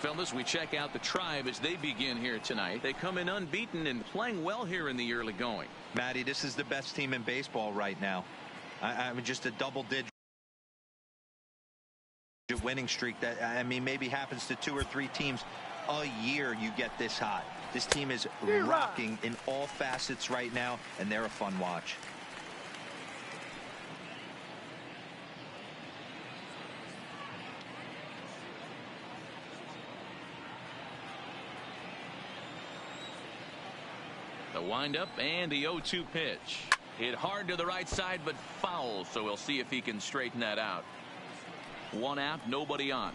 fellas, we check out the Tribe as they begin here tonight. They come in unbeaten and playing well here in the early going. Matty, this is the best team in baseball right now. I mean, just a double-digit winning streak that, I mean, maybe happens to 2 or 3 teams a year. You get this hot. This team is rocking in all facets right now, and they're a fun watch. The windup and the 0-2 pitch. Hit hard to the right side, but foul, so we'll see if he can straighten that out. 1 out, nobody on.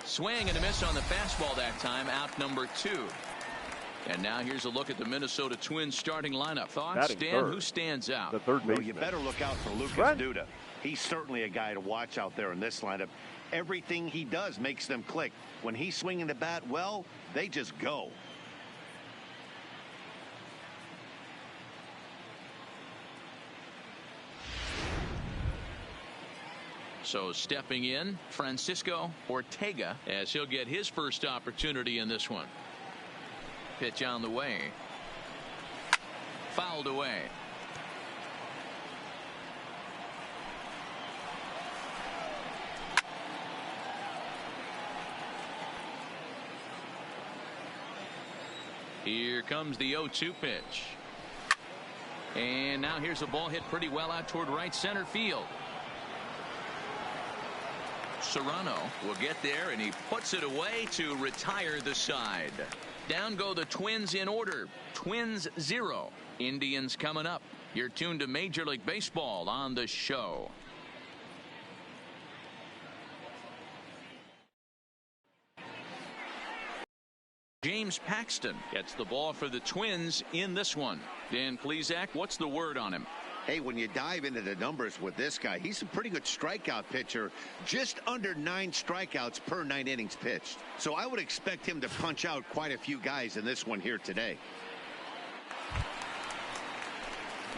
Swing and a miss on the fastball that time, out number 2. And now here's a look at the Minnesota Twins starting lineup. Thoughts, Dan? Who stands out? The third baseman. Well, you better look out for Lucas Duda. He's certainly a guy to watch out there in this lineup. Everything he does makes them click. When he's swinging the bat, well, they just go. So stepping in, Francisco Ortega, as he'll get his first opportunity in this one. Pitch on the way. Fouled away. Here comes the 0-2 pitch. And now here's a ball hit pretty well out toward right center field. Serrano will get there, and he puts it away to retire the side. Down go the Twins in order. Twins 0. Indians coming up. You're tuned to Major League Baseball on the show. James Paxton gets the ball for the Twins in this one. Dan Plesac, what's the word on him? Hey, when you dive into the numbers with this guy, he's a pretty good strikeout pitcher, just under 9 strikeouts per 9 innings pitched. So I would expect him to punch out quite a few guys in this one here today.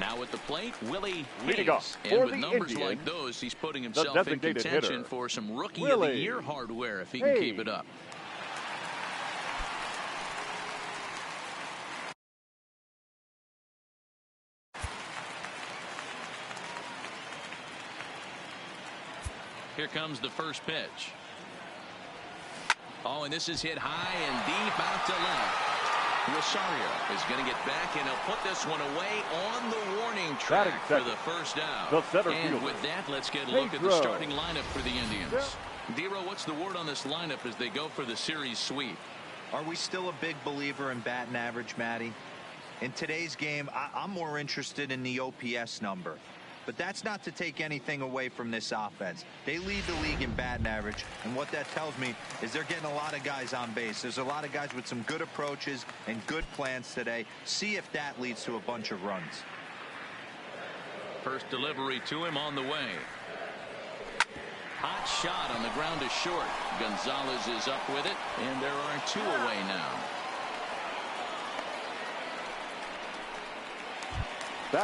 Now at the plate, Willie Leading Hayes. off And for with the numbers Indians, like those, he's putting himself in designated contention hitter, for some Rookie of Willie the Year hardware if he can keep it up. Here comes the first pitch. Oh, and this is hit high and deep out to left. Rosario is going to get back, and he'll put this one away on the warning track for the first out. And with that, let's get a look at the starting lineup for the Indians. Dero, what's the word on this lineup as they go for the series sweep? Are we still a big believer in batting average, Matty? In today's game, I'm more interested in the OPS number. But that's not to take anything away from this offense. They lead the league in batting average, and what that tells me is they're getting a lot of guys on base. There's a lot of guys with some good approaches and good plans today. See if that leads to a bunch of runs. First delivery to him on the way. Hot shot on the ground is short. Gonzalez is up with it, and there are 2 away now.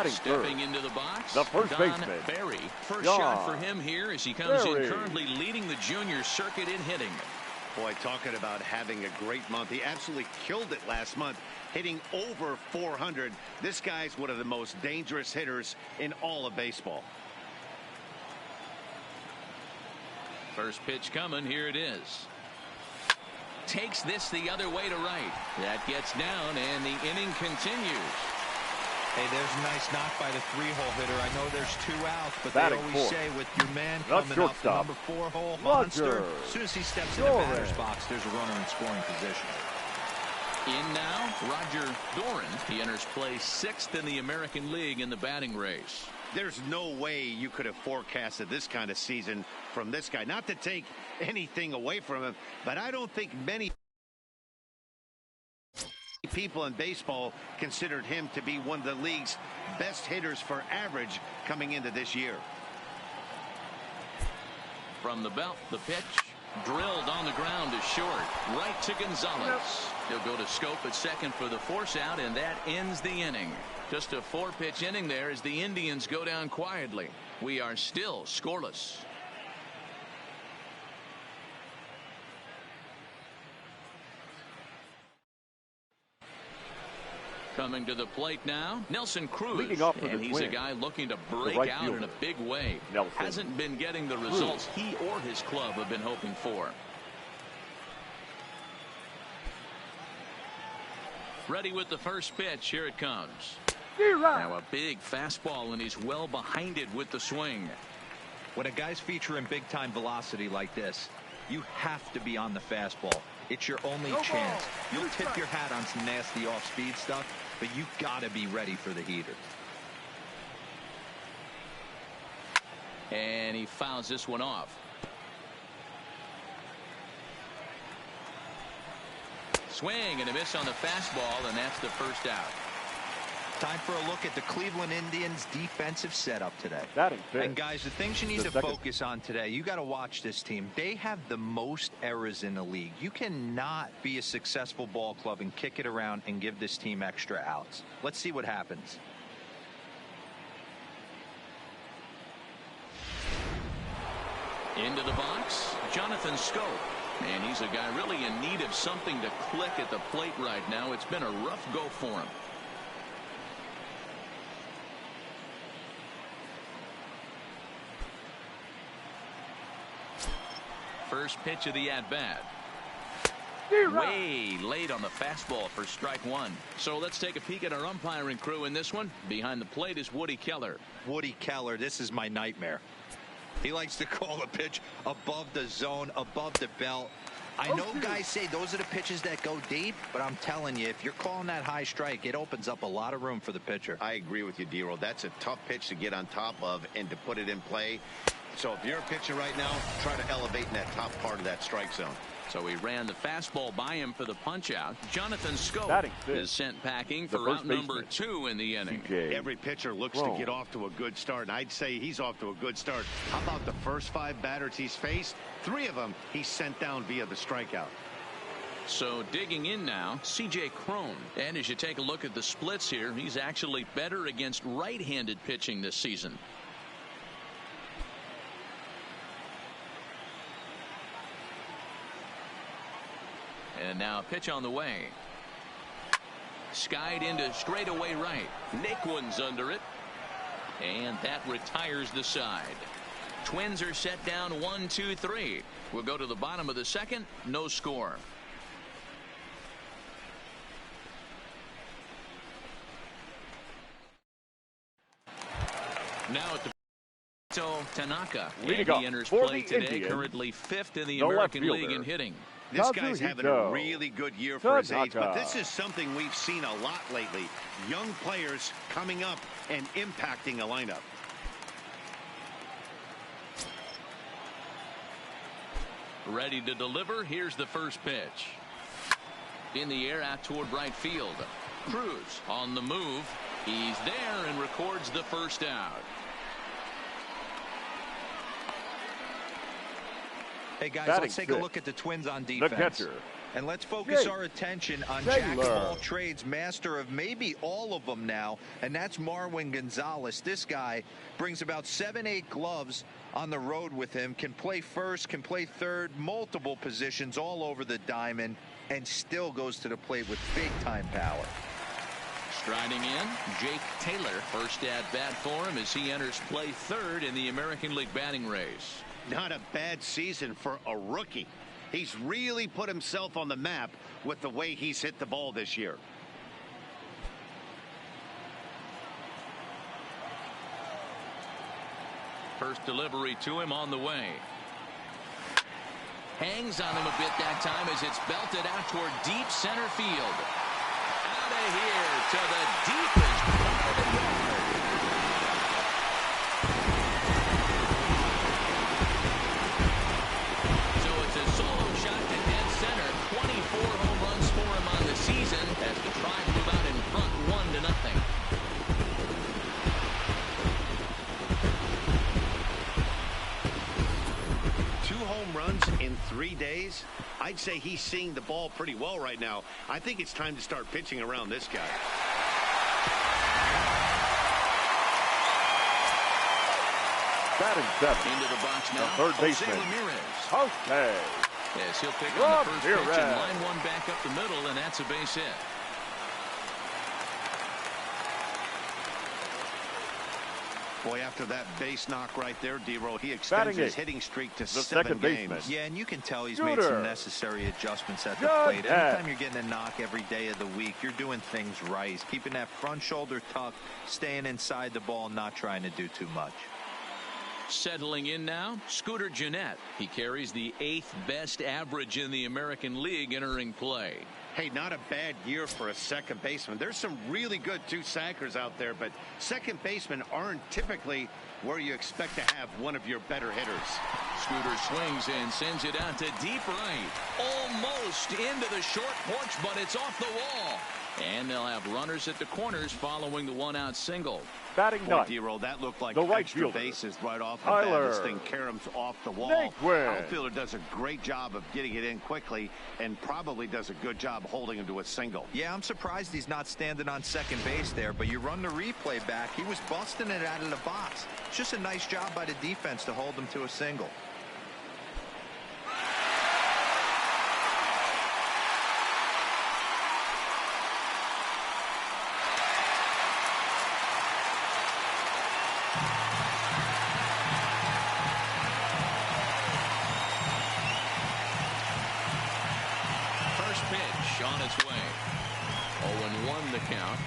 Stepping into the box, the first baseman, Barry. First shot for him here as he comes in currently leading the junior circuit in hitting. Boy, talking about having a great month. He absolutely killed it last month, hitting over 400. This guy's one of the most dangerous hitters in all of baseball. First pitch coming. Here it is. Takes this the other way to right. That gets down, and the inning continues. Hey, there's a nice knock by the 3-hole hitter. I know there's 2 outs, but they always say with your man coming up the number 4-hole monster, as soon as he steps in the batter's box, there's a runner in scoring position. In now, Roger Doran. He enters play 6th in the American League in the batting race. There's no way you could have forecasted this kind of season from this guy. Not to take anything away from him, but I don't think many people in baseball considered him to be one of the league's best hitters for average coming into this year. From the belt, the pitch drilled on the ground is short, right to Gonzalez. He'll go to Schoop at second for the force out, and that ends the inning. Just a 4-pitch inning there as the Indians go down quietly. We are still scoreless. Coming to the plate now, Nelson Cruz. Leading off for and the he's a Twins, guy looking to break right out in a fielder, big way. Nelson Hasn't been getting the results he or his club have been hoping for. Ready with the first pitch. Here it comes. Now a big fastball, and he's well behind it with the swing. When a guy's featuring big-time velocity like this, you have to be on the fastball. It's your only chance. You'll tip your hat on some nasty off-speed stuff, but you got to be ready for the heater. And he fouls this one off. Swing and a miss on the fastball, and that's the first out. Time for a look at the Cleveland Indians' defensive setup today. And guys, the things you need to focus on today, you got to watch this team. They have the most errors in the league. You cannot be a successful ball club and kick it around and give this team extra outs. Let's see what happens. Into the box, Jonathan Schoop. And he's a guy really in need of something to click at the plate right now. It's been a rough go for him. First pitch of the at-bat. Way late on the fastball for strike one. So let's take a peek at our umpiring crew in this one. Behind the plate is Woody Keller. Woody Keller, this is my nightmare. He likes to call a pitch above the zone, above the belt. I know guys say those are the pitches that go deep, but I'm telling you, if you're calling that high strike, it opens up a lot of room for the pitcher. I agree with you, D-Roll. That's a tough pitch to get on top of and to put it in play. So if you're a pitcher right now, try to elevate in that top part of that strike zone. So he ran the fastball by him for the punch out. Jonathan Schoop is sent packing for out number 2 in the inning. Every pitcher looks to get off to a good start, and I'd say he's off to a good start. How about the first 5 batters he's faced? 3 of them he's sent down via the strikeout. So digging in now, C.J. Cron. And as you take a look at the splits here, he's actually better against right-handed pitching this season. And now a pitch on the way. Skied into straightaway right. Nick one's under it. And that retires the side. Twins are set down 1-2-3. We'll go to the bottom of the second. No score. Now at the Tanaka. And he enters play today, currently 5th in the American League in hitting. This guy's having a really good year for his age, but this is something we've seen a lot lately. Young players coming up and impacting a lineup. Ready to deliver. Here's the first pitch. In the air out toward right field. Cruz on the move. He's there and records the first out. Hey, guys, let's take a look at the Twins on defense. And let's focus our attention on jack of all trades, master of maybe all of them now, and that's Marwin Gonzalez. This guy brings about 7-8 gloves on the road with him, can play first, can play third, multiple positions all over the diamond, and still goes to the plate with big-time power. Striding in, Jake Taylor, first at bat for him as he enters play third in the American League batting race. Not a bad season for a rookie. He's really put himself on the map with the way he's hit the ball this year. First delivery to him on the way. Hangs on him a bit that time as it's belted out toward deep center field. Out of here to the deepest part of the yard. As the Tribe move out in front 1-0. Two home runs in 3 days. I'd say he's seeing the ball pretty well right now. I think it's time to start pitching around this guy. Batting 7. Into the box now. The third baseman. Okay. Yes, he'll pick up the first pitch and line one back up the middle, and that's a base hit. Boy, after that base knock right there, D-Roll, he extends his hitting streak to 7 games. Yeah, and you can tell he's made some necessary adjustments at the plate. Anytime you're getting a knock every day of the week, you're doing things right. He's keeping that front shoulder tucked, staying inside the ball, not trying to do too much. Settling in now, Scooter GENNETT. He carries the 8th best average in the American League entering play. Hey, not a bad year for a second baseman. There's some really good two-sackers out there, but second basemen aren't typically where you expect to have one of your better hitters. Scooter swings and sends it out to deep right. Almost into the short porch, but it's off the wall. And they'll have runners at the corners following the one-out single. Batting ninth, D-Roll, that looked like the right extra fielder, bases right off the Tyler. bat. This thing caroms off the wall. Outfielder does a great job of getting it in quickly and probably does a good job holding him to a single. Yeah, I'm surprised he's not standing on second base there, but you run the replay back. He was busting it out of the box. It's just a nice job by the defense to hold him to a single. Pitch on its way. 0-1 the count.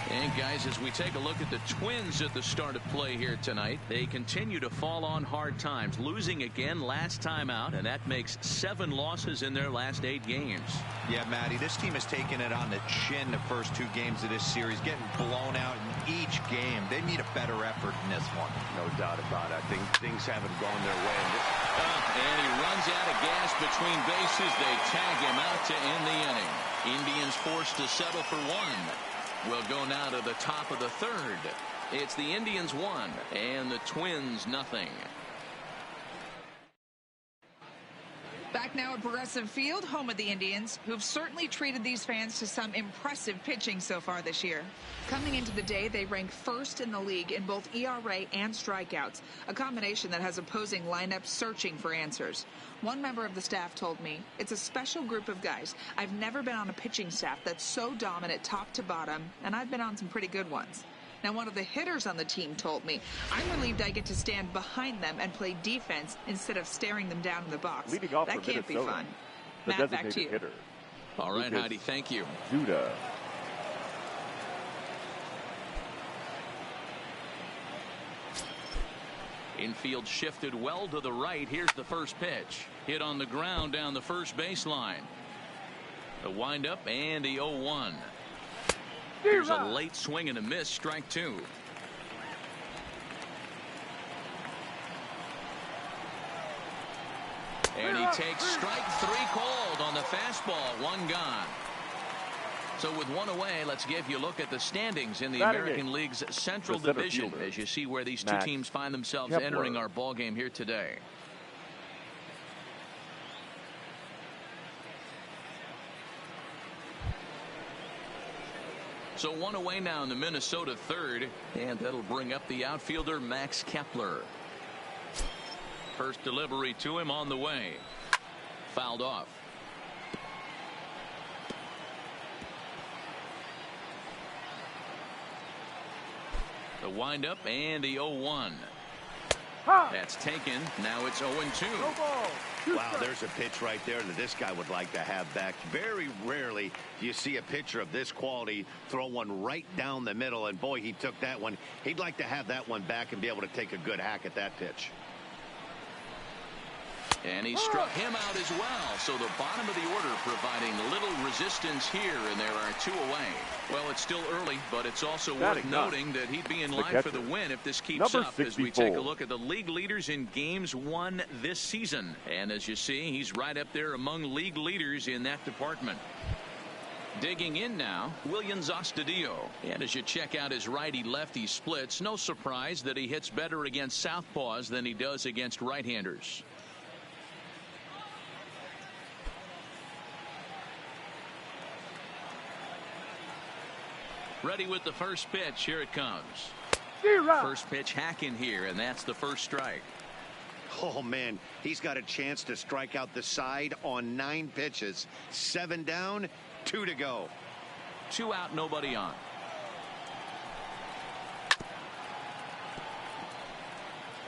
And guys, as we take a look at the Twins at the start of play here tonight, they continue to fall on hard times, losing again last time out, and that makes 7 losses in their last 8 games. Yeah, Matty, this team has taken it on the chin the first 2 games of this series, getting blown out in each game. They need a better effort in this one. No doubt about it. I think things haven't gone their way. And he runs out of gas between bases. They tag him out to end the inning. Indians forced to settle for 1. We'll go now to the top of the 3rd. It's the Indians 1 and the Twins nothing. Back now at Progressive Field, home of the Indians, who've certainly treated these fans to some impressive pitching so far this year. Coming into the day, they rank 1st in the league in both ERA and strikeouts, a combination that has opposing lineups searching for answers. One member of the staff told me, it's a special group of guys. I've never been on a pitching staff that's so dominant top to bottom, and I've been on some pretty good ones. Now, one of the hitters on the team told me, I'm relieved I get to stand behind them and play defense instead of staring them down in the box. Leading off that can't be fun. The Matt, back to you. hitter. All right, Heidi, thank you. Judah. Infield shifted well to the right. Here's the first pitch. Hit on the ground down the first baseline. The windup and the 0-1. Here's a late swing and a miss, strike 2. And he takes strike 3 called on the fastball. 1 gone. So with 1 away, let's give you a look at the standings in the American League's Central Division as you see where these 2 teams find themselves entering our ball game here today. So 1 away now in the Minnesota 3rd, and that'll bring up the outfielder Max Kepler. First delivery to him on the way. Fouled off. The windup and the 0-1. That's taken. Now it's 0-2. Wow, there's a pitch right there that this guy would like to have back. Very rarely do you see a pitcher of this quality throw one right down the middle, and boy, he took that one. He'd like to have that one back and be able to take a good hack at that pitch. And he struck him out as well. So the bottom of the order providing little resistance here, and there are 2 away. Well, it's still early, but it's also worth noting that he'd be in line for the win if this keeps up as we take a look at the league leaders in games won this season. And as you see, he's right up there among league leaders in that department. Digging in now, Williams Astudillo. And as you check out his righty-lefty splits, no surprise that he hits better against southpaws than he does against right-handers. Ready with the first pitch. Here it comes. First pitch hacking here, and that's the first strike. Oh, man, he's got a chance to strike out the side on 9 pitches. 7 down, 2 to go. 2 out, nobody on.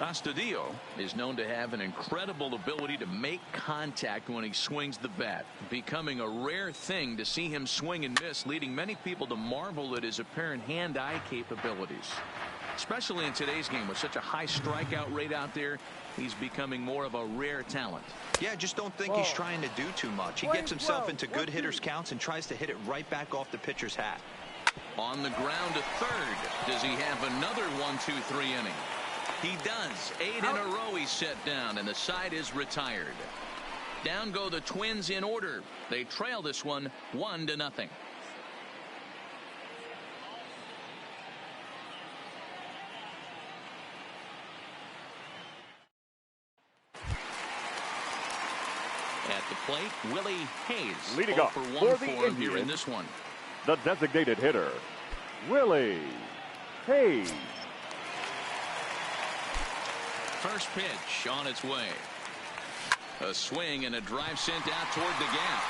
Astudillo is known to have an incredible ability to make contact when he swings the bat, becoming a rare thing to see him swing and miss, leading many people to marvel at his apparent hand-eye capabilities. Especially in today's game with such a high strikeout rate out there, he's becoming more of a rare talent. Yeah, I just don't think he's trying to do too much. He gets himself into good hitters' counts and tries to hit it right back off the pitcher's hat. On the ground to third. Does he have another 1-2-3 inning? He does. 8 in a row he's set down, and the side is retired. Down go the Twins in order. They trail this one 1-0. At the plate, Willie Hayes. Leading off for for the him here in Indians, this one. the designated hitter, Willie Hayes. First pitch on its way. A swing and a drive sent out toward the gap.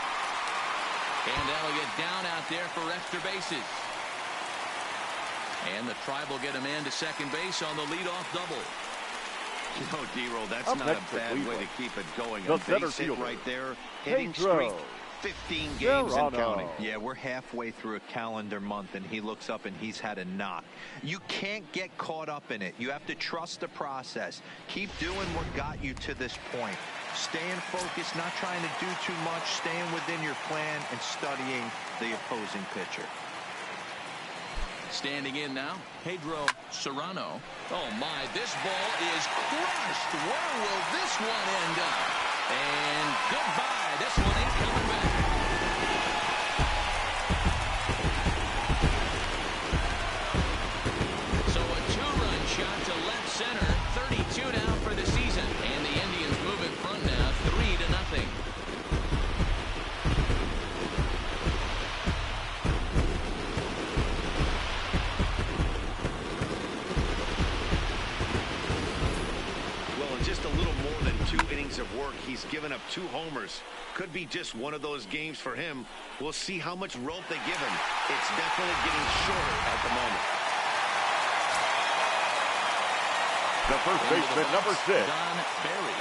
And that'll get down out there for extra bases. And the Tribe will get a man to second base on the leadoff double. You know, D-Roll, that's Up not next a to bad way Cleveland, to keep it going. the A center base hit fielder, right there, hitting Pedro streak, 15 games and counting. Yeah, we're halfway through a calendar month, and he looks up and he's had a knock. You can't get caught up in it. You have to trust the process. Keep doing what got you to this point. Staying focused, not trying to do too much, staying within your plan, and studying the opposing pitcher. Standing in now, Pedro Serrano. Oh, my, this ball is crushed. Where will this one end up? And goodbye. This one ain't coming back. So a two-run shot to left center. 32 now for the season. And the Indians move in front now, 3-0. Just a little more than 2 innings of work. He's given up 2 homers. Could be just one of those games for him. We'll see how much rope they give him. It's definitely getting shorter at the moment. The first baseman, number 6, Don Barry.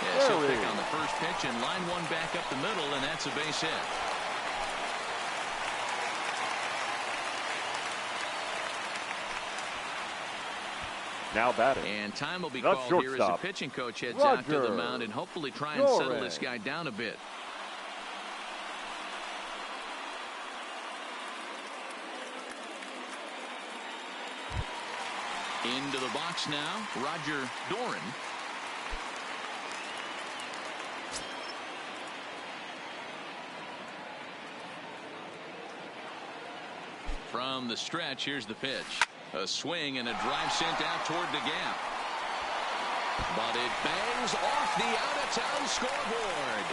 Yes, he'll pick on the first pitch and line one back up the middle, and that's a base hit. Now batting. And time will be The called here as the shortstop, pitching coach heads out to the Roger mound and hopefully try and settle this guy down a bit. Into the box now, Roger Doran. From the stretch, here's the pitch. A swing and a drive sent out toward the gap. But it bangs off the out-of-town scoreboard.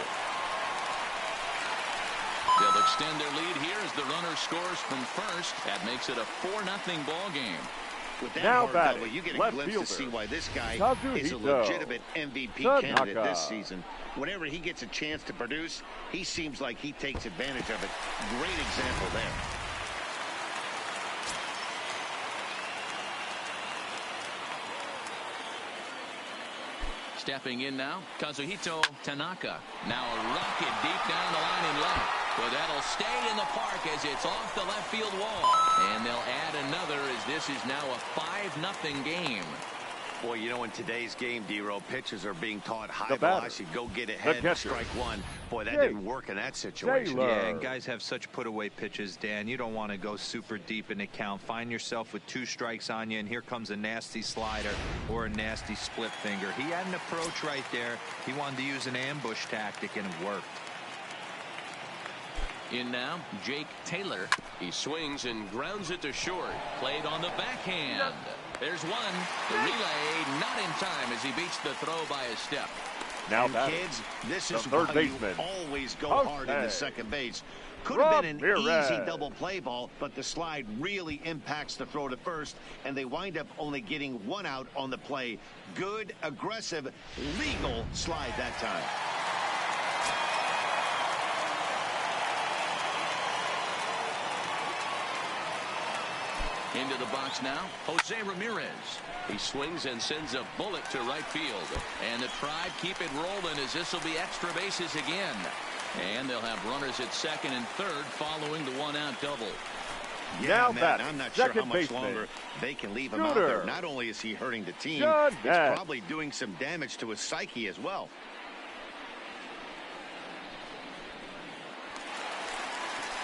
They'll extend their lead here as the runner scores from first. That makes it a 4-0 ball game. With that Now hard batting, double, you get a left glimpse fielder, to see why this guy is a Kazuhito legitimate MVP candidate this season. Whenever he gets a chance to produce, he seems like he takes advantage of it. Great example there. Stepping in now, Kazuhito Tanaka. Now a rocket deep down the line in left. Well, that'll stay in the park as it's off the left field wall. And they'll add another as this is now a 5-0 game. Boy, you know, in today's game, D-Row, pitchers are being taught high The batter, velocity, go get ahead, catcher, strike one. Boy, that Jake didn't work in that situation. Taylor. Yeah, and guys have such put-away pitches, Dan. You don't want to go super deep in the count. Find yourself with 2 strikes on you, and here comes a nasty slider or a nasty split finger. He had an approach right there. He wanted to use an ambush tactic, and it worked. In now, Jake Taylor. He swings and grounds it to short. Played on the backhand. There's one. The relay not in time as he beats the throw by a step. Now And batting, kids, this the is third why baseman, you always go ORTEGA. hard in the second base. Could have been an Ramirez. easy double play ball, but the slide really impacts the throw to first, and they wind up only getting 1 out on the play. Good, aggressive, legal slide that time. Into the box now, Jose Ramirez. He swings and sends a bullet to right field. And the Tribe keep it rolling as this will be extra bases again. And they'll have runners at second and third following the one-out double. Yeah, man, I'm not sure how much longer they can leave him out there. Not only is he hurting the team, he's probably doing some damage to his psyche as well.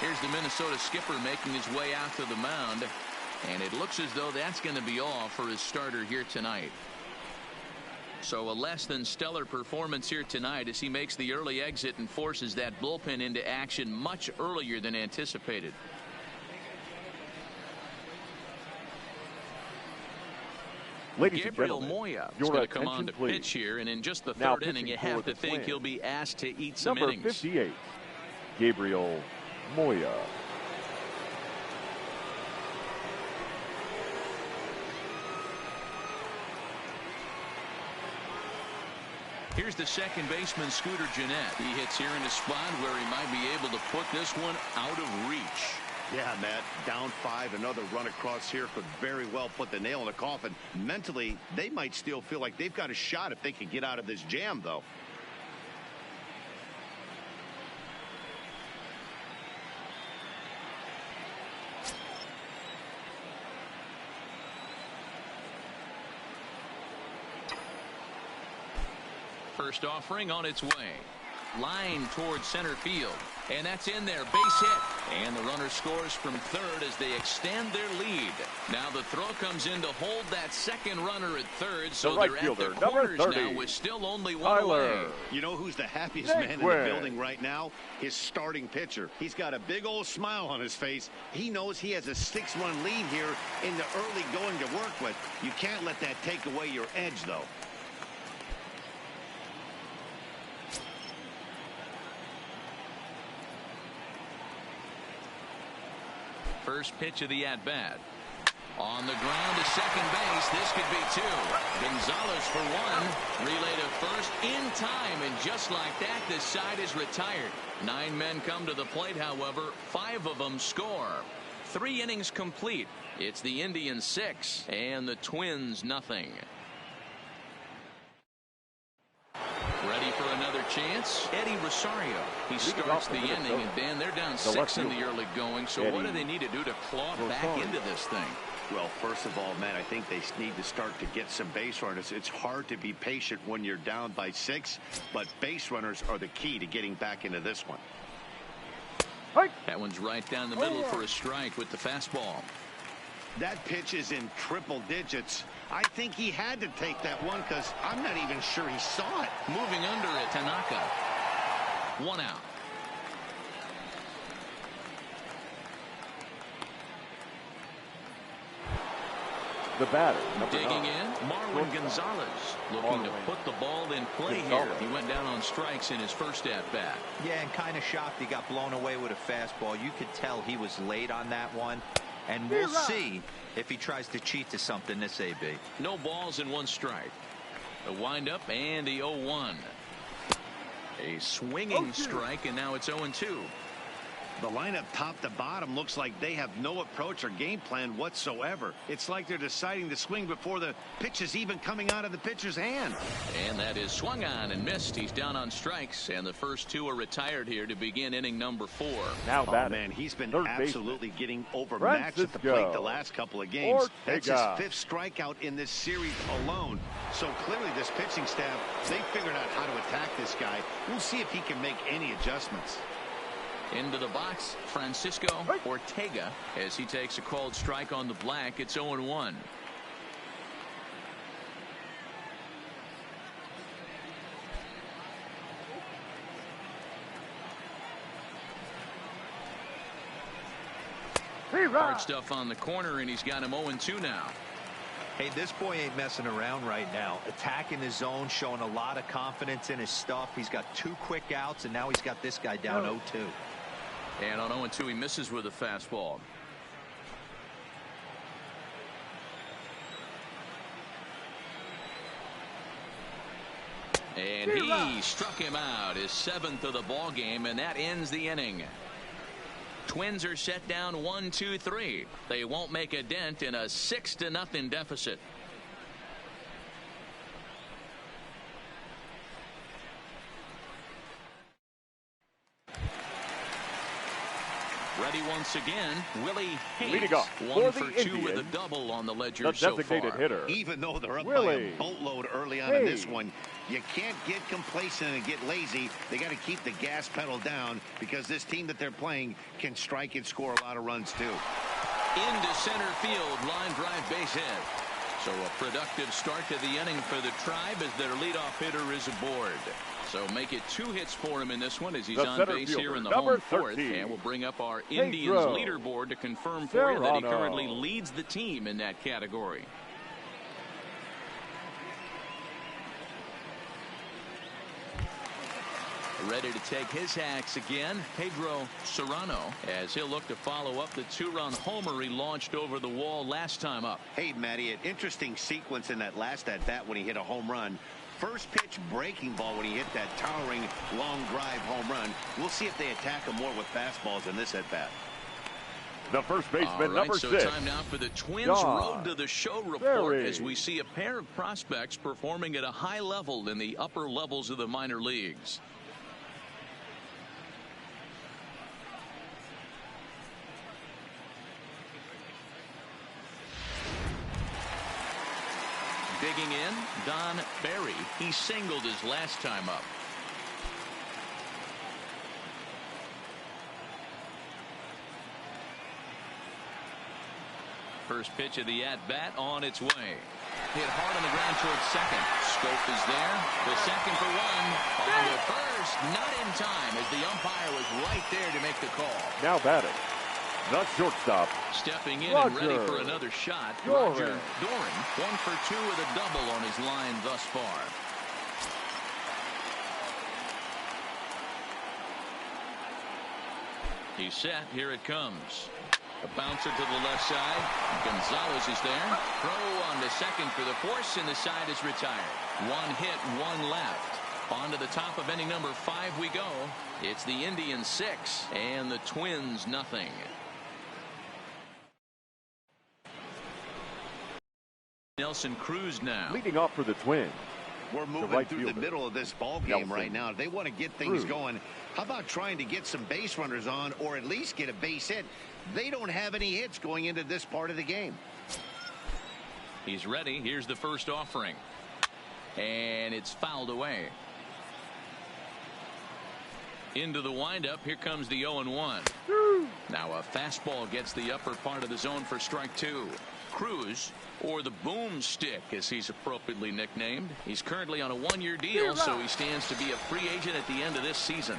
Here's the Minnesota skipper making his way out to the mound. And it looks as though that's going to be all for his starter here tonight. So a less than stellar performance here tonight as he makes the early exit and forces that bullpen into action much earlier than anticipated. Gabriel Moya is going to come on to pitch here, and in just the third inning, you have to think he'll be asked to eat some innings. Number 58, Gabriel Moya. Here's the second baseman, Scooter Gennett. He hits here in a spot where he might be able to put this one out of reach. Yeah, Matt, down 5, another run across here could very well put the nail in the coffin. Mentally, they might still feel like they've got a shot if they can get out of this jam, though. First offering on its way. Line towards center field. And that's in there. Base hit. And the runner scores from third as they extend their lead. Now the throw comes in to hold that second runner at third. So they're at their corners now with still only one away. You know who's the happiest man in the building right now? His starting pitcher. He's got a big old smile on his face. He knows he has a 6-run lead here in the early going to work with. You can't let that take away your edge, though. First pitch of the at-bat. On the ground to second base. This could be 2. Gonzalez for 1. Relay to first in time. And just like that, this side is retired. 9 men come to the plate, however. 5 of them score. 3 innings complete. It's the Indians 6 and the Twins nothing. Ready for another chance? Eddie Rosario. He starts the inning, and Dan, they're down 6 in the early going. So what do they need to do to claw back into this thing? Well, first of all, man, I think they need to start to get some base runners. It's hard to be patient when you're down by 6, but base runners are the key to getting back into this one. That one's right down the middle for a strike with the fastball. That pitch is in triple digits. I think he had to take that one because I'm not even sure he saw it. Moving under it, Tanaka. 1 out. The batter. Digging in, Marwin Gonzalez looking to put the ball in play here. He went down on strikes in his first at-bat. Yeah, and kind of shocked he got blown away with a fastball. You could tell he was late on that one. And we'll see if he tries to cheat to something this AB. No balls and 1 strike. The windup and the 0-1. A swinging strike, and now it's 0-2. The lineup top to bottom looks like they have no approach or game plan whatsoever. It's like they're deciding to swing before the pitch is even coming out of the pitcher's hand. And that is swung on and missed. He's down on strikes, and the first 2 are retired here to begin inning number 4. Now man, he's been absolutely getting overmatched at the plate the last couple of games. That's his 5th strikeout in this series alone. So clearly this pitching staff, they figured out how to attack this guy. We'll see if he can make any adjustments. Into the box, Francisco Ortega as he takes a called strike on the black. It's 0-1. Hard stuff on the corner, and he's got him 0-2 now. Hey, this boy ain't messing around right now. Attacking his zone, showing a lot of confidence in his stuff. He's got 2 quick outs, and now he's got this guy down 0-2. And on 0-2, he misses with a fastball. And he struck him out, his 7th of the ball game, and that ends the inning. Twins are set down 1-2-3. They won't make a dent in a 6-0 deficit. Ready once again, Willie Hayes. Leading off 1 for for the 2 with a Indians, double on the ledger the so designated far. hitter. Even though they're up by Willie a boatload early on Hayes. in this one, you can't get complacent and get lazy. They got to keep the gas pedal down because this team that they're playing can strike and score a lot of runs too. Into center field, line drive base hit. So a productive start to the inning for the Tribe as their leadoff hitter is aboard. So make it 2 hits for him in this one as he's The on center base fielder, here in the number home fourth. 13. And we'll bring up our Pedro Indians leaderboard to confirm for you that he Serrano. currently leads the team in that category. Ready to take his hacks again, Pedro Serrano, as he'll look to follow up the 2-run homer he launched over the wall last time up. Hey, Matty, an interesting sequence in that last at-bat when he hit a home run. First pitch breaking ball when he hit that towering long drive home run. We'll see if they attack him more with fastballs in this at-bat. The first baseman, All right, number so 6. time now for the Twins John Road to the Show report Berry. as we see a pair of prospects performing at a high level in the upper levels of the minor leagues. Digging in, Don Berry. He singled his last time up. First pitch of the at-bat on its way. Hit hard on the ground towards second. Scope is there. The second for 1. On to first. Not in time as the umpire was right there to make the call. Now batting, the shortstop. Stepping in Roger and ready for another shot. Doran. Roger Doran. 1 for 2 with a double on his line thus far. He's set. Here it comes. A bouncer to the left side. Gonzalez is there. Throw on to second for the force, and the side is retired. 1 hit, 1 left. On to the top of inning number 5 we go. It's the Indians 6 and the Twins nothing. Nelson Cruz now. Leading off for the Twins. We're moving right through fielder. the middle of this ball game Nelson. right now. If they want to get things Cruz. going, how about trying to get some base runners on or at least get a base hit? They don't have any hits going into this part of the game. He's ready. Here's the first offering. And it's fouled away. Into the windup. Here comes the 0-1. Now a fastball gets the upper part of the zone for strike 2. Cruz, or the boomstick as he's appropriately nicknamed. He's currently on a 1-year deal, so he stands to be a free agent at the end of this season.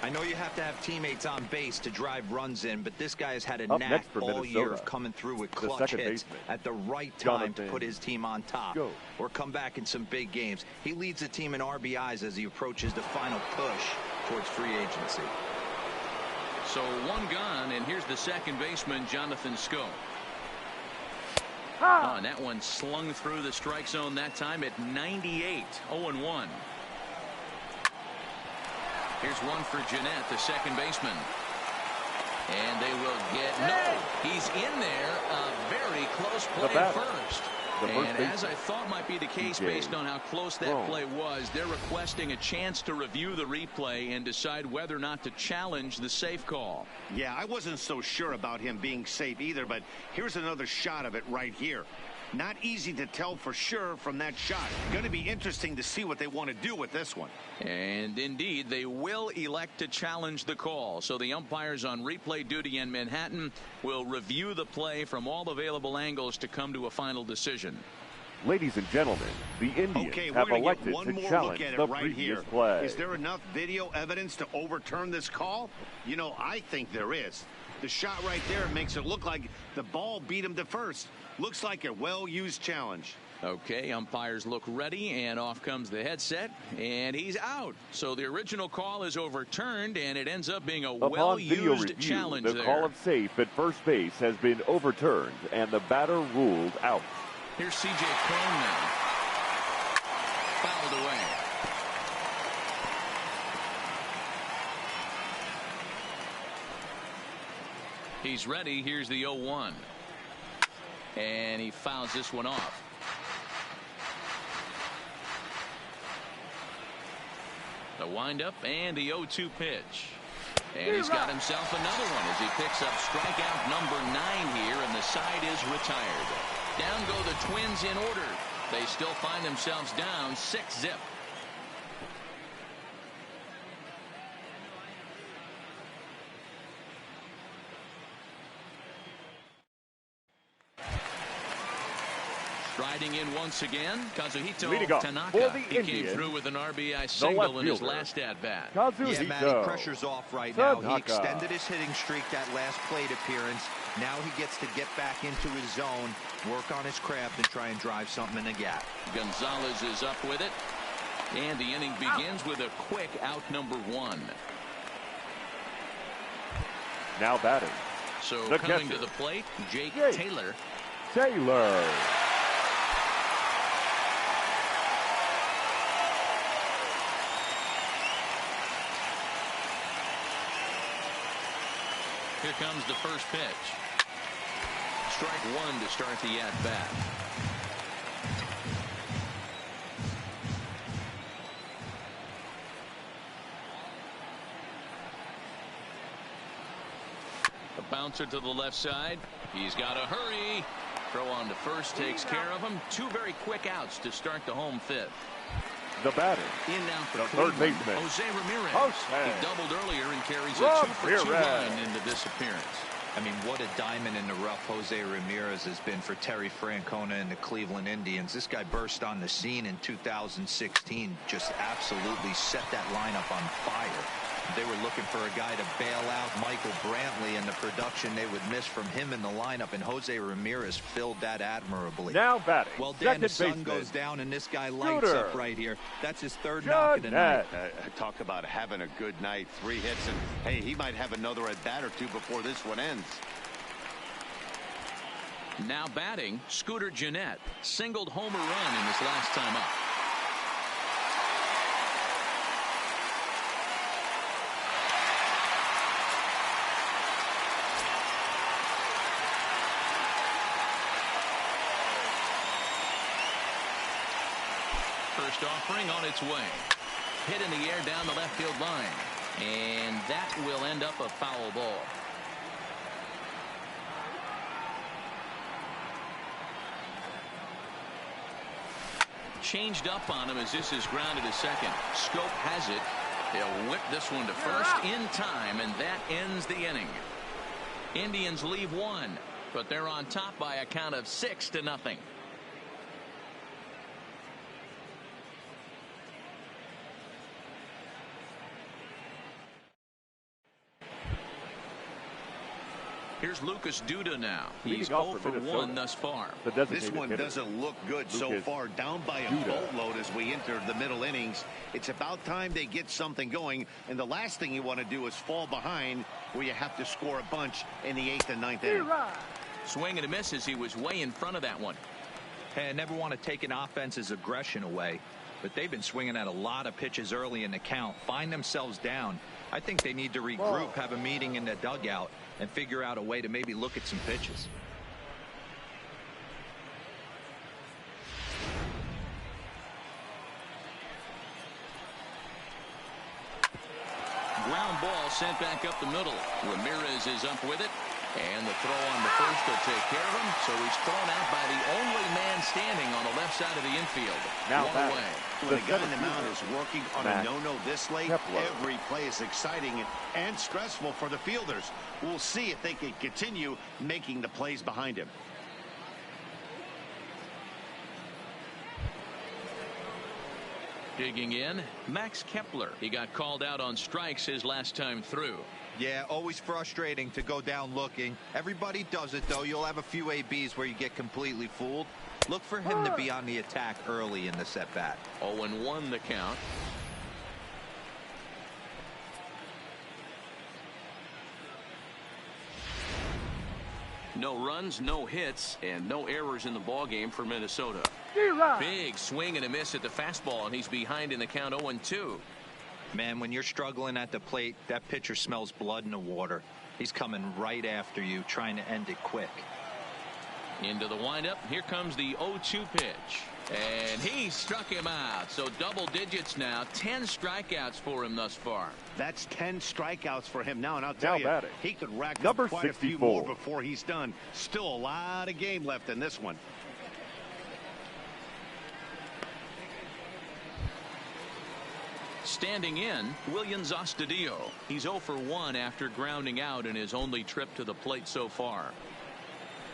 I know you have to have teammates on base to drive runs in, but this guy has had a Up knack next for all year Minnesota, of coming through with the clutch second hits baseman, at the right time to Jonathan put his team on top Schoop. or come back in some big games. He leads the team in RBIs as he approaches the final push towards free agency. So 1 gone, and here's the second baseman, Jonathan Schoop. Oh, and that one slung through the strike zone that time at 98. 0-1. Here's one for GENNETT, the second baseman. And they will get no. He's in there. A very close play at first. And as I thought might be the case based on how close that play was, they're requesting a chance to review the replay and decide whether or not to challenge the safe call. Yeah, I wasn't so sure about him being safe either, but here's another shot of it right here. Not easy to tell for sure from that shot. Going to be interesting to see what they want to do with this one. And indeed, they will elect to challenge the call. So the umpires on replay duty in Manhattan will review the play from all available angles to come to a final decision. Ladies and gentlemen, the Indians have elected one to more challenge look at the it right previous here. play. Is there enough video evidence to overturn this call? You know, I think there is. The shot right there makes it look like the ball beat him to first. Looks like a well-used challenge. Okay, umpires look ready, and off comes the headset, and he's out. So the original call is overturned, and it ends up being a well-used challenge the there. call of safe at first base has been overturned, and the batter ruled out. Here's C.J. Cron now. Fouled away. He's ready. Here's the 0-1. And he fouls this one off. The windup and the 0-2 pitch. And he's got himself another one as he picks up strikeout number 9 here, and the side is retired. Down go the Twins in order. They still find themselves down 6-0. Striding in once again, Kazuhito Tanaka. He came through with an RBI single in his last at-bat. Yeah, Matty, pressure's off right now. He extended his hitting streak that last plate appearance. Now he gets to get back into his zone, work on his craft, and try and drive something in the gap. Gonzalez is up with it. And the inning begins with a quick out number 1. Now batting. So coming to the plate, Jake Taylor. Here comes the first pitch. Strike 1 to start the at-bat. A bouncer to the left side. He's got to hurry. Throw on to first takes care of him. 2 very quick outs to start the home 5th. The batter. In now for third baseman, Jose Ramirez. He doubled earlier and carries a 2-for-2 line into this appearance. I mean, what a diamond in the rough Jose Ramirez has been for Terry Francona and the Cleveland Indians. This guy burst on the scene in 2016, just absolutely set that lineup on fire. They were looking for a guy to bail out Michael Brantley, and the production they would miss from him in the lineup, and Jose Ramirez filled that admirably. Now batting. Well, Dan, the sun goes down, and this guy lights up right here. That's his 3rd knock of the night. Talk about having a good night. 3 hits, and hey, he might have another at-bat or 2 before this one ends. Now batting, Scooter Gennett. Singled homer run in his last time up. First offering on its way. Hit in the air down the left field line. And that will end up a foul ball. Changed up on him as this is grounded to second. Schoop has it. They'll whip this one to first in time, and that ends the inning. Indians leave 1, but they're on top by a count of 6-0. Here's Lucas Duda now. He's 0 for 1 thus far. This one doesn't look good so far. Down by a boatload as we enter the middle innings. It's about time they get something going. And the last thing you want to do is fall behind where you have to score a bunch in the 8th and 9th inning. Swing and a miss as he was way in front of that one. Hey, I never want to take an offense's aggression away, but they've been swinging at a lot of pitches early in the count. Find themselves down. I think they need to regroup, have a meeting in the dugout, and figure out a way to maybe look at some pitches. Ground ball sent back up the middle. Ramirez is up with it. And the throw on the first will take care of him. So he's thrown out by the only man standing on the left side of the infield. Now one away. When the guy in the mound is working on a no-no this late, every play is exciting and stressful for the fielders. We'll see if they can continue making the plays behind him. Digging in, Max Kepler. He got called out on strikes his last time through. Yeah, always frustrating to go down looking. Everybody does it, though. You'll have a few ABs where you get completely fooled. Look for him to be on the attack early in the set-bat. 0-1 the count. No runs, no hits, and no errors in the ballgame for Minnesota. Big swing and a miss at the fastball, and he's behind in the count 0-2. Man, when you're struggling at the plate, that pitcher smells blood in the water. He's coming right after you, trying to end it quick. Into the windup. Here comes the 0-2 pitch. And he struck him out. So double digits now. 10 strikeouts for him thus far. That's 10 strikeouts for him now. And I'll tell you, he could rack number up quite 64. a few more before he's done. Still a lot of game left in this one. Standing in, Williams Astudillo. He's 0 for 1 after grounding out in his only trip to the plate so far.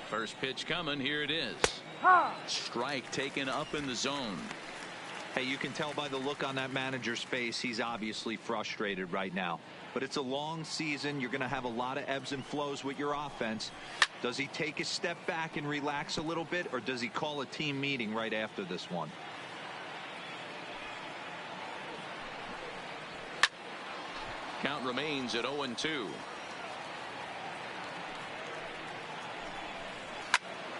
First pitch coming. Here it is. Strike taken up in the zone. Hey, you can tell by the look on that manager's face, he's obviously frustrated right now. But it's a long season. You're going to have a lot of ebbs and flows with your offense. Does he take a step back and relax a little bit, or does he call a team meeting right after this one? Count remains at 0-2.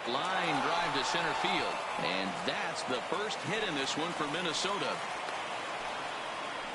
Line drive to center field. And that's the first hit in this one for Minnesota.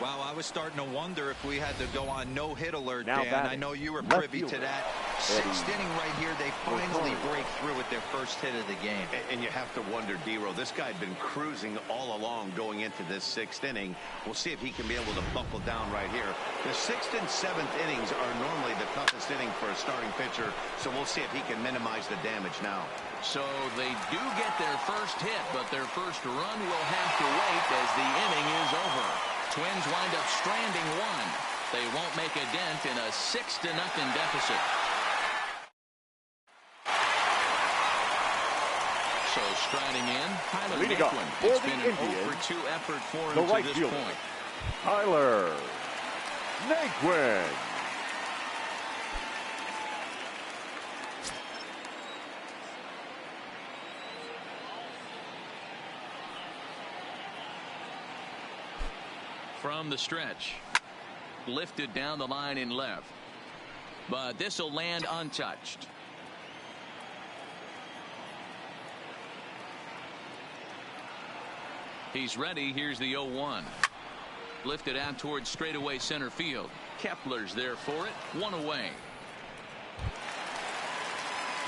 Wow, I was starting to wonder if we had to go on no-hit alert, now Dan. I know you were privy to that. Sixth inning right here, they finally break through with their first hit of the game. And you have to wonder, D-Row, this guy had been cruising all along going into this sixth inning. We'll see if he can be able to buckle down right here. The sixth and seventh innings are normally the toughest inning for a starting pitcher, so we'll see if he can minimize the damage now. So they do get their first hit, but their first run will have to wait as the inning is over. Twins wind up stranding one. They won't make a dent in a 6-0 deficit. So striding in, Tyler Leading off Naquin. for It's the been an Indians, 0-for-2 effort for the him right to this fielder, point. Tyler Naquin. From the stretch, lifted down the line in left, but this will land untouched. He's ready. Here's the 0-1. Lifted out towards straightaway center field. Kepler's there for it. One away.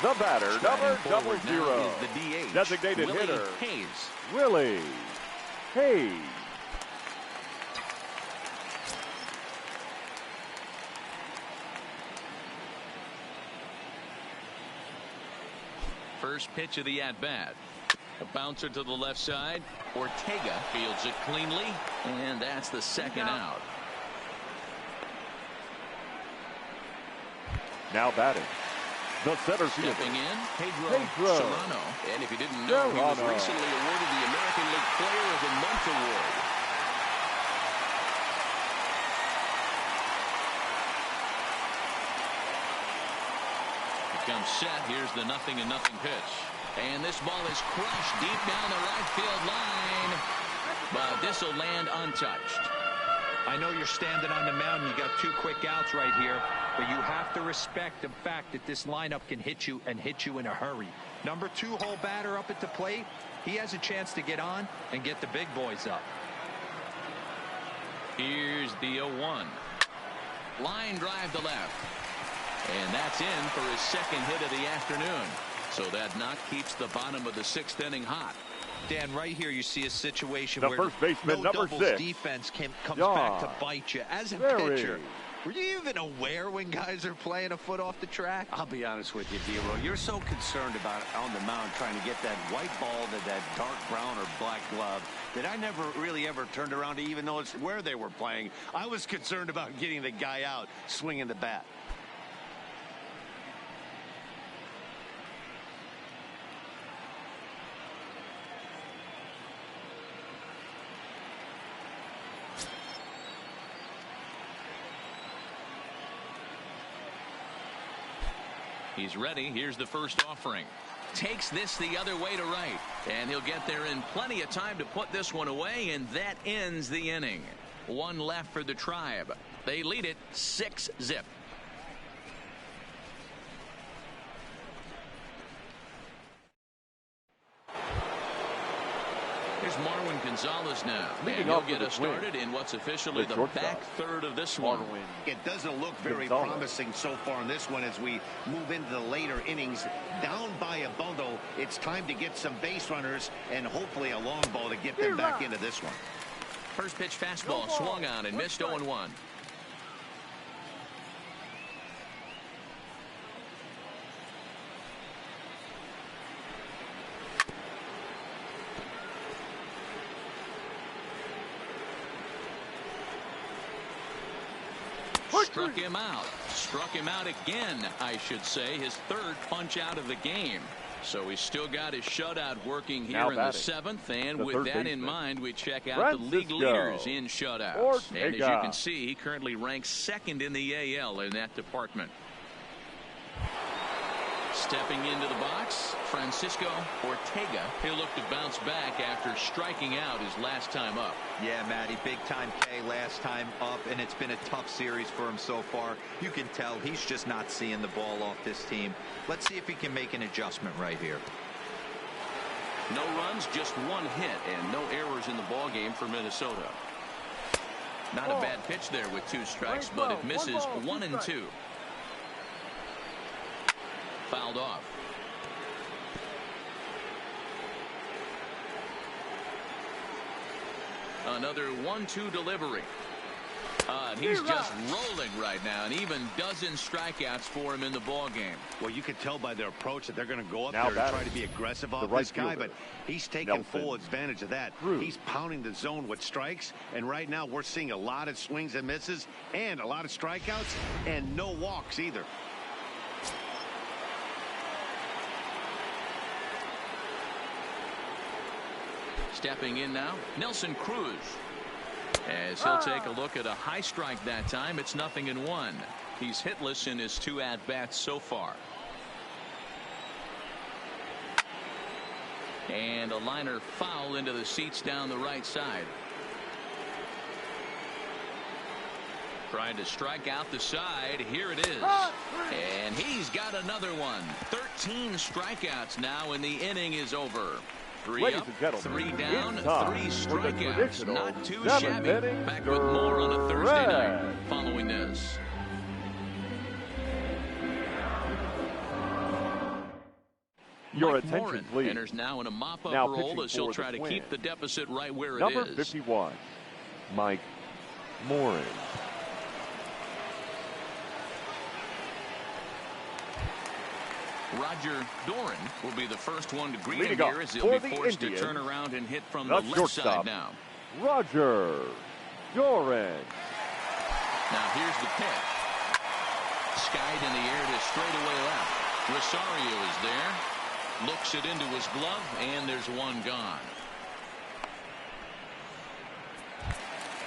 The batter, number 00, is the DH. designated Willie hitter, Hayes. Willie Hayes. First pitch of the at-bat. A bouncer to the left side. Ortega fields it cleanly, and that's the second out. Now batting, the center fielder, Stepping in, Pedro Pedro Serrano. And if you didn't know, he was Serrano. recently awarded the American League Player of the Month award. Comes set. Here's the 0-0 pitch. And this ball is crushed deep down the right field line. But this will land untouched. I know you're standing on the mound. You got 2 quick outs right here. But you have to respect the fact that this lineup can hit you and hit you in a hurry. Number 2-hole batter up at the plate. He has a chance to get on and get the big boys up. Here's the 0-1. Line drive to left. And that's in for his second hit of the afternoon. So that knock keeps the bottom of the 6th inning hot. Dan, right here you see a situation the where first baseman, no number doubles 6, defense comes John back to bite you. As a pitcher, were you even aware when guys are playing a foot off the track? I'll be honest with you, D-Row. You're so concerned about on the mound trying to get that white ball to that dark brown or black glove that I never really ever turned around to even notice where they were playing. I was concerned about getting the guy out swinging the bat. He's ready. Here's the first offering. Takes this the other way to right. And he'll get there in plenty of time to put this one away, and that ends the inning. One left for the Tribe. They lead it 6-0. Here's Marwin Gonzalez now. Leading And he'll off get with us the twin. started in what's officially The the shortstop. back third of this one. Marwin It doesn't look very Gonzalez. promising so far in this one as we move into the later innings. Down by a bundle, it's time to get some base runners and hopefully a long ball to get them back into this one. First pitch fastball swung on and missed 0-1. Struck him out. Struck him out again, I should say. His third punch out of the game. So he's still got his shutout working here Now in the batting. seventh. And The with third that in baseman. mind, we check out the league Francisco leaders in shutouts. Ortega. And as you can see, he currently ranks second in the AL in that department. Stepping into the box, Francisco Ortega. He'll look to bounce back after striking out his last time up. Yeah, Matty, big time K last time up, and it's been a tough series for him so far. You can tell he's just not seeing the ball off this team. Let's see if he can make an adjustment right here. No runs, just one hit, and no errors in the ball game for Minnesota. Not a bad pitch there with 2 strikes, but it misses 1 and 2. Fouled off. Another 1-2 delivery. And he's just rolling right now, and even dozens strikeouts for him in the ball game. Well, you could tell by their approach that they're going to go up Now there and try to be aggressive off right this guy, fielder, but he's taking Nelson full advantage of that. Cruz. He's pounding the zone with strikes, and right now we're seeing a lot of swings and misses and a lot of strikeouts and no walks either. Stepping in now, Nelson Cruz. As he'll take a look at a high strike that time, it's 0-1. He's hitless in his 2 at-bats so far. And a liner foul into the seats down the right side. Trying to strike out the side. Here it is. And he's got another one. 13 strikeouts now, and the inning is over. 3 Ladies up, and gentlemen, 3 down, it's time 3 for the strikeouts. traditional Not too 7th shabby. inning Back with more on a Thursday night stretch. following this. Your Mike attention, Morin please. enters now in a mop-up Now role pitching as he'll for try the to keep Twins. the deficit right where Number it is. 51, Mike Morin. Roger Doran will be the first one to greet him Leading off here as he'll for be the forced to Indians, turn around and hit from the the left shortstop. side now. Roger Doran. Now here's the pitch. Skied in the air to straightaway left. Rosario is there. Looks it into his glove, and there's one gone.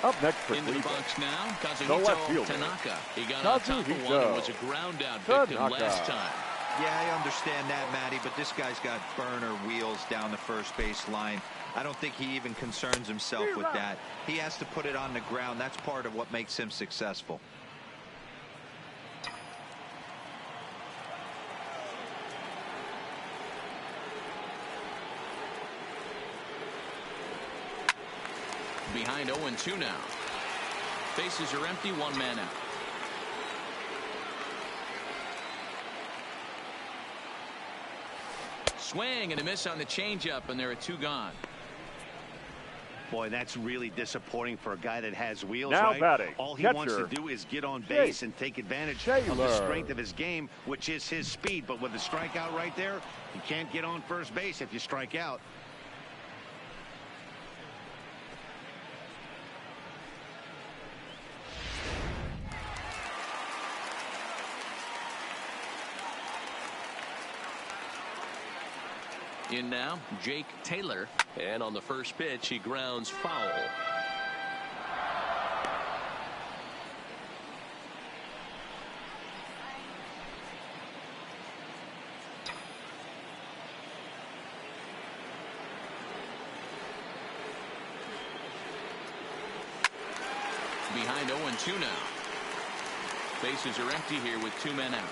Up next for Into the Cleveland, box now, the left Kazuhito fielder, Tanaka. He got on top of one Kazuhito and was a ground out victim Tanaka. last time. Yeah, I understand that, Matty, but this guy's got burner wheels down the first base line. I don't think he even concerns himself with that. He has to put it on the ground. That's part of what makes him successful. Behind 0-2 now. Bases are empty, 1 man out. Swing and a miss on the changeup, and there are 2 gone. Boy, that's really disappointing for a guy that has wheels, Now right? batting, All he catcher, wants to do is get on Jake base and take advantage of the Taylor. strength of his game, which is his speed. But with the strikeout right there, you can't get on first base if you strike out. In now, Jake Taylor. And on the first pitch, he grounds foul. Behind 0-2 now. Bases are empty here with 2 men out.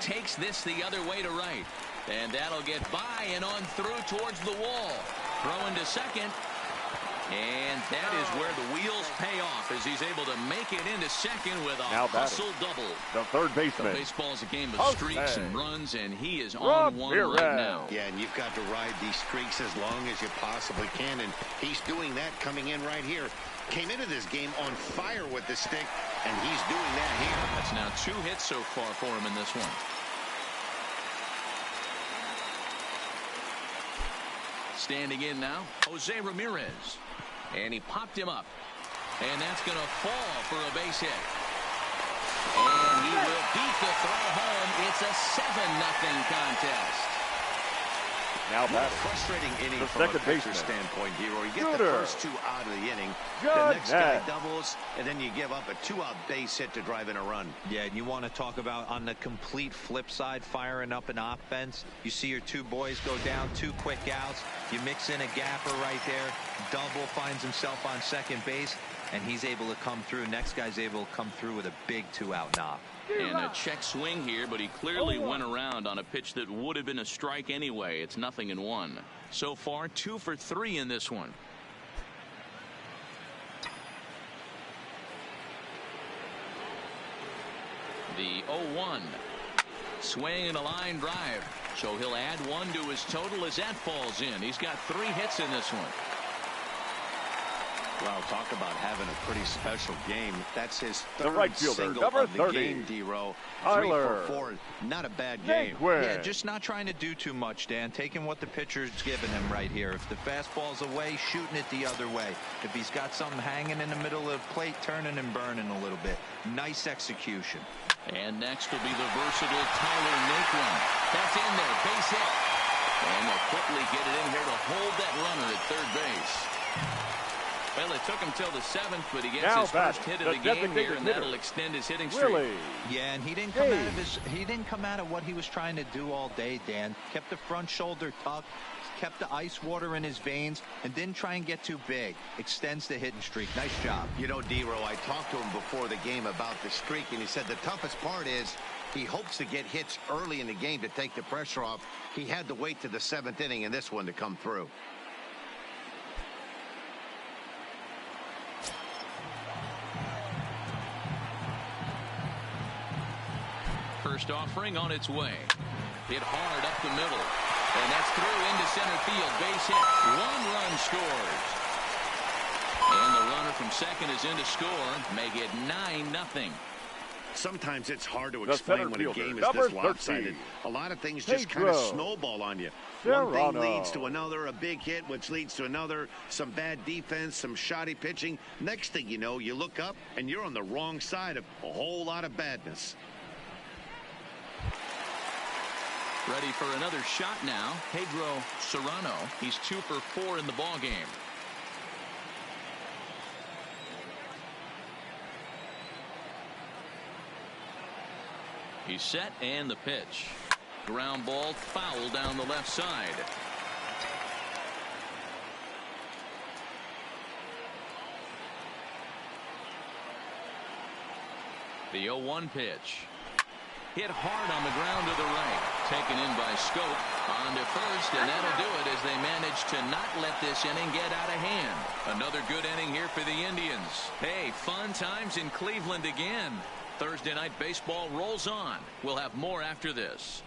takes this the other way to right. And that'll get by and on through towards the wall. Throwing to second. And that is where the wheels pay off as he's able to make it into second with a hustle double. The third baseman. So baseball's a game of streaks and runs, and he is on one right now. Yeah, and you've got to ride these streaks as long as you possibly can, and he's doing that coming in right here. Came into this game on fire with the stick, and he's doing that here. That's now 2 hits so far for him in this one. Standing in now, Jose Ramirez. And he popped him up. And that's going to fall for a base hit. And he will beat the throw home. It's a 7-0 contest. Now batting. Frustrating inning the from a second pitcher baseman. standpoint, Hero. You get the first 2 out of the inning. GENNETT. The next guy doubles, and then you give up a 2-out base hit to drive in a run. Yeah, and you want to talk about on the complete flip side, firing up an offense. You see your 2 boys go down, 2 quick outs. You mix in a gapper right there. Double finds himself on second base, and he's able to come through. Next guy's able to come through with a big 2-out knock. And a check swing here, but he clearly went around on a pitch that would have been a strike anyway. It's 0-1. So far, 2 for 3 in this one. The 0-1. Swing and a line drive. So he'll add 1 to his total as that falls in. He's got 3 hits in this one. Well, talk about having a pretty special game. That's his third right fielder, single number of the 30. game, D-Row. 3 Tyler. for 4. Not a bad game. Yeah, just not trying to do too much, Dan. Taking what the pitcher's giving him right here. If the fastball's away, shooting it the other way. If he's got something hanging in the middle of the plate, turning and burning a little bit. Nice execution. And next will be the versatile Tyler Naquin. That's in there, base hit. And they'll quickly get it in here to hold that runner at third base. Well, it took him till the 7th, but he gets now his first hit of the game here, and that'll extend his hitting streak. Really? Yeah, and he didn't come out of what he was trying to do all day, Dan. Kept the front shoulder tucked, kept the ice water in his veins, and didn't try and get too big. Extends the hitting streak. Nice job. You know, D-Row, I talked to him before the game about the streak, and he said the toughest part is he hopes to get hits early in the game to take the pressure off. He had to wait to the 7th inning in this one to come through. First offering on its way. Hit hard up the middle. And that's through into center field. Base hit. 1 run scores. And the runner from second is in to score. Make it 9-0. Sometimes it's hard to The explain when a fielder, game is number this lopsided. 13. A lot of things just kind of Pedro. snowball on you. Serrano. One thing leads to another, a big hit, which leads to another, some bad defense, some shoddy pitching. Next thing you know, you look up and you're on the wrong side of a whole lot of badness. Ready for another shot now. Pedro Serrano. He's 2 for 4 in the ball game. He's set and the pitch. Ground ball foul down the left side. The 0-1 pitch. Hit hard on the ground to the right. Taken in by Schoop. On to first, and that'll do it as they manage to not let this inning get out of hand. Another good inning here for the Indians. Hey, fun times in Cleveland again. Thursday night baseball rolls on. We'll have more after this.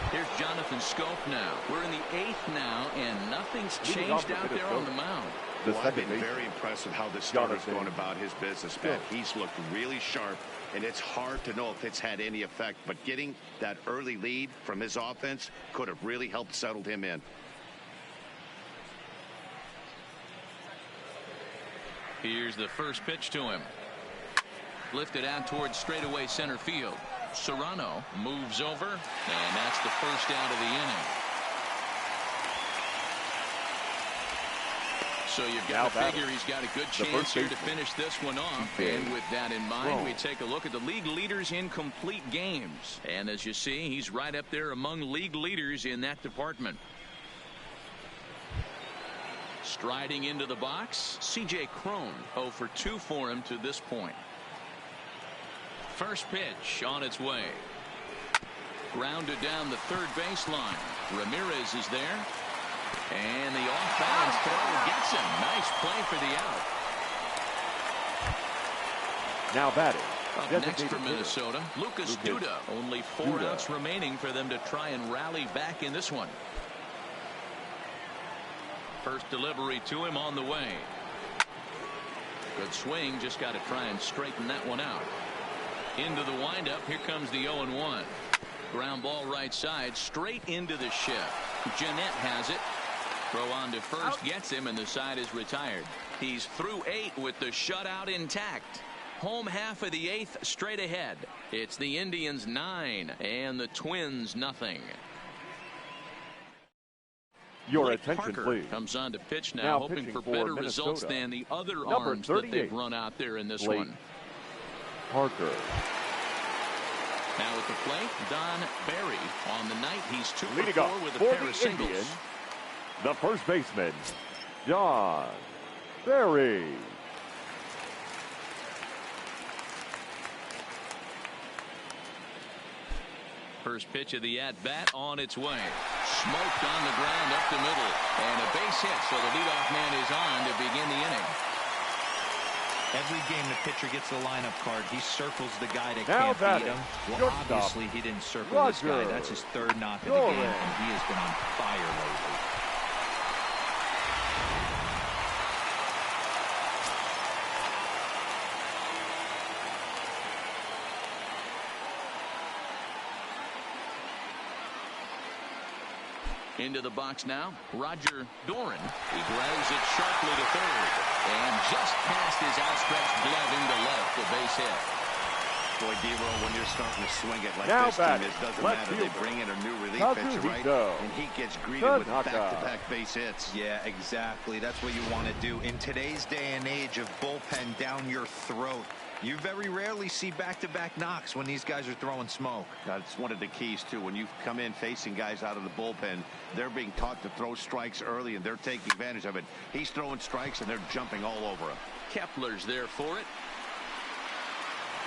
Here's Jonathan Schoop now. We're in the 8th now, and nothing's changed out there on the mound. Well, I've been very impressed with how this starter's going about his business, Pat. He's looked really sharp, and it's hard to know if it's had any effect, but getting that early lead from his offense could have really helped settle him in. Here's the first pitch to him. Lifted out towards straightaway center field. Serrano moves over, and that's the first out of the inning. So you've got to figure he's got a good chance here to finish this one off. And with that in mind, we take a look at the league leaders in complete games. And as you see, he's right up there among league leaders in that department. Striding into the box, C.J. Cron, 0 for 2 for him to this point. First pitch on its way. Grounded down the third baseline. Ramirez is there. And the off-balance throw gets him. Nice play for the out. Now batting. Up next for Minnesota, Lucas Duda. Only 4 outs remaining for them to try and rally back in this one. First delivery to him on the way. Good swing. Just got to try and straighten that one out. Into the windup. Here comes the 0-1. Ground ball right side. Straight into the shift. GENNETT has it. Throw on to first. Gets him, and the side is retired. He's through 8 with the shutout intact. Home half of the 8th straight ahead. It's the Indians 9 and the Twins nothing. Your Blake attention, Parker please. Comes on to pitch now hoping for better results than the other arms that they've run out there in this one. Parker. Now at the plate, Don Barry. On the night, he's 2 for Leading 4 off with a for pair the of singles. Indians, the first baseman, Don Barry. First pitch of the at-bat on its way. Smoked on the ground up the middle. And a base hit, so the leadoff man is on to begin the inning. Every game the pitcher gets the lineup card, he circles the guy that Now can't beat batting. him. Well, obviously he didn't circle this guy. That's his 3rd knock of the game, and he has been on fire lately. Into the box now, Roger Doran. He grounds it sharply to third. And just past his outstretched glove into left, a base hit. Boy, Dero, when you're starting to swing it like Now this team, batting. it doesn't Left matter. They fielder. bring in a new relief pitcher, right? Tazuhito. And he gets greeted with Tanaka. back-to-back base hits. Yeah, exactly. That's what you want to do. In today's day and age of bullpen down your throat, you very rarely see back-to-back knocks when these guys are throwing smoke. That's one of the keys, too. When you come in facing guys out of the bullpen, they're being taught to throw strikes early, and they're taking advantage of it. He's throwing strikes, and they're jumping all over him. Kepler's there for it.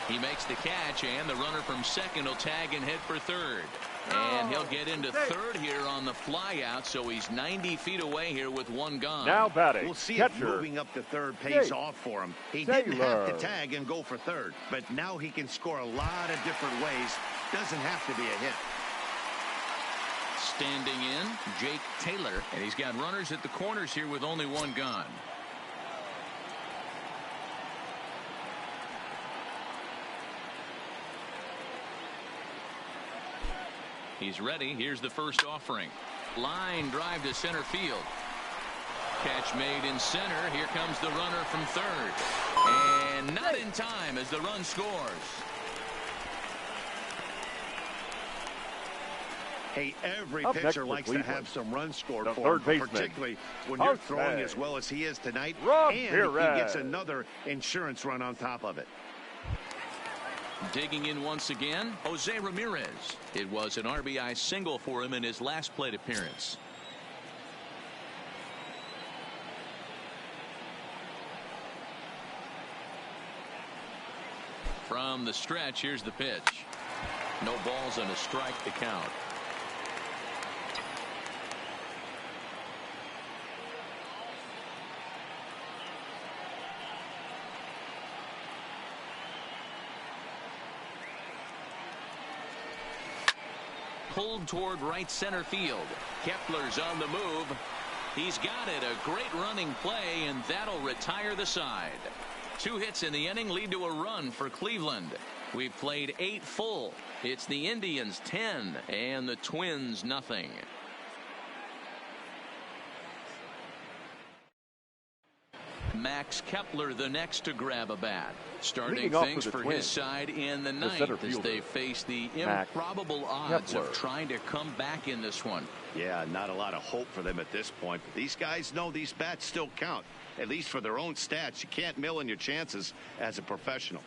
He makes the catch, and the runner from second will tag and hit for third. And he'll get into third here on the fly out, so he's 90 feet away here with 1 gone. Now batting. We'll see catcher. if moving up to third pays off for him. He didn't have to tag and go for third, but now he can score a lot of different ways. Doesn't have to be a hit. Standing in, Jake Taylor, and he's got runners at the corners here with only 1 gone. He's ready. Here's the first offering. Line drive to center field. Catch made in center. Here comes the runner from third. And not in time as the run scores. Hey, every Up pitcher next likes for to have some runs scored the for third him, baseman, particularly when you're throwing as well as he is tonight. And he gets another insurance run on top of it. Digging in once again, Jose Ramirez. It was an RBI single for him in his last plate appearance. From the stretch, here's the pitch. No balls and a strike to count. Pulled toward right center field. Kepler's on the move. He's got it. A great running play, and that'll retire the side. 2 hits in the inning lead to a run for Cleveland. We've played 8 full. It's the Indians 10 and the Twins nothing. Max Kepler the next to grab a bat. Starting things for his side in the ninth as they face the improbable odds of trying to come back in this one. Yeah, not a lot of hope for them at this point. But these guys know these bats still count, at least for their own stats. You can't mill in your chances as a professional.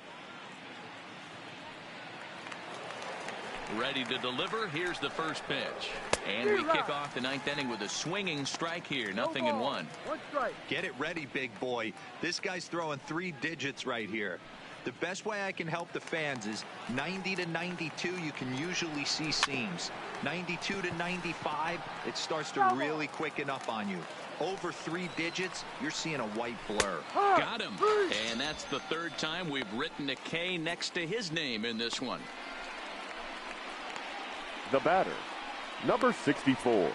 Ready to deliver. Here's the first pitch. And we kick off the 9th inning with a swinging strike here. Nothing in 1. Get it ready, big boy. This guy's throwing 3 digits right here. The best way I can help the fans is 90 to 92, you can usually see seams. 92 to 95, it starts to really quicken up on you. Over 3 digits, you're seeing a white blur. Got him. And that's the 3rd time we've written a K next to his name in this one. The batter, number 64.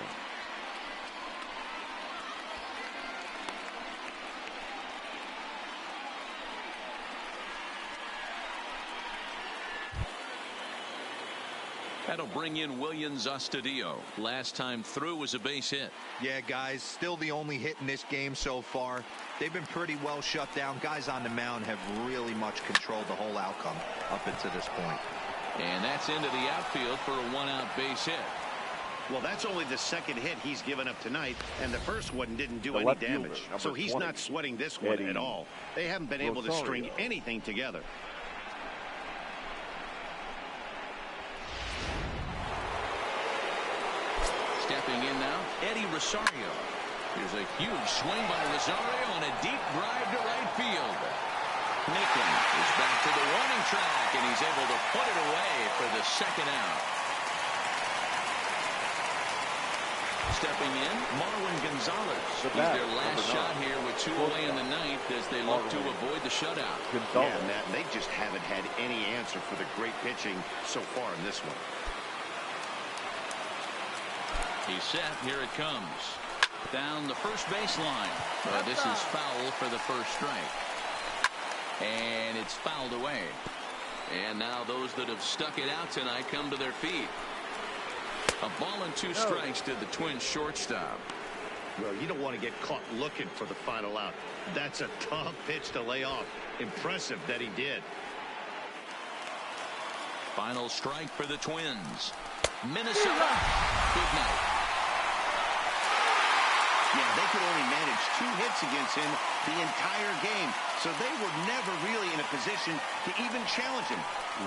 That'll bring in Williams Astudillo. Last time through was a base hit. Yeah, guys, still the only hit in this game so far. They've been pretty well shut down. Guys on the mound have really much controlled the whole outcome up until this point. And that's into the outfield for a 1-out base hit. Well, that's only the 2nd hit he's given up tonight, and the first one didn't do any damage. So he's 20, not sweating this one at all. They haven't been able to string anything together. Stepping in now, Eddie Rosario. Here's a huge swing by Rosario on a deep drive to right field. Nicklin is back to the warning track, and he's able to put it away for the 2nd out. Stepping in, Marwin Gonzalez. He's their last shot here with 2 away in the 9th as they look to avoid the shutout. Yeah, Matt, they just haven't had any answer for the great pitching so far in this one. He's set. Here it comes. Down the first baseline. This is foul for the 1st strike. And it's fouled away. And now those that have stuck it out tonight come to their feet. A ball and 2 strikes to the Twins shortstop. Well, you don't want to get caught looking for the final out. That's a tough pitch to lay off. Impressive that he did. Final strike for the Twins. Minnesota. Good night. Yeah, they could only manage 2 hits against him the entire game, so they were never really in a position to even challenge him.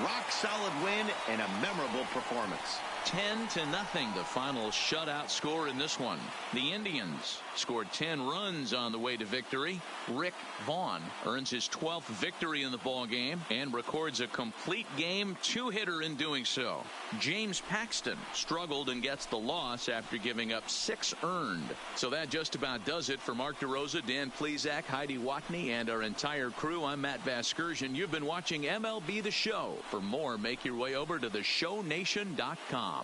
Rock solid win and a memorable performance. 10-0, the final shutout score in this one. The Indians scored 10 runs on the way to victory. Rick Vaughn earns his 12th victory in the ball game and records a complete game 2-hitter in doing so. James Paxton struggled and gets the loss after giving up 6 earned. So that just about does it for Mark DeRosa, Dan Plesac, Heidi Watney, and our entire crew. I'm Matt Vasgersian. You've been watching MLB The Show. For more, make your way over to theshownation.com.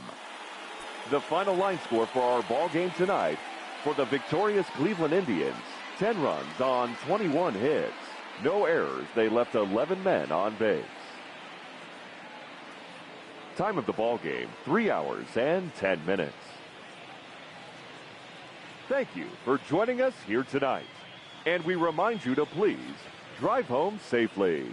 The final line score for our ball game tonight: for the victorious Cleveland Indians, 10 runs on 21 hits. No errors. They left 11 men on base. Time of the ball game, 3 hours and 10 minutes. Thank you for joining us here tonight. And we remind you to please drive home safely.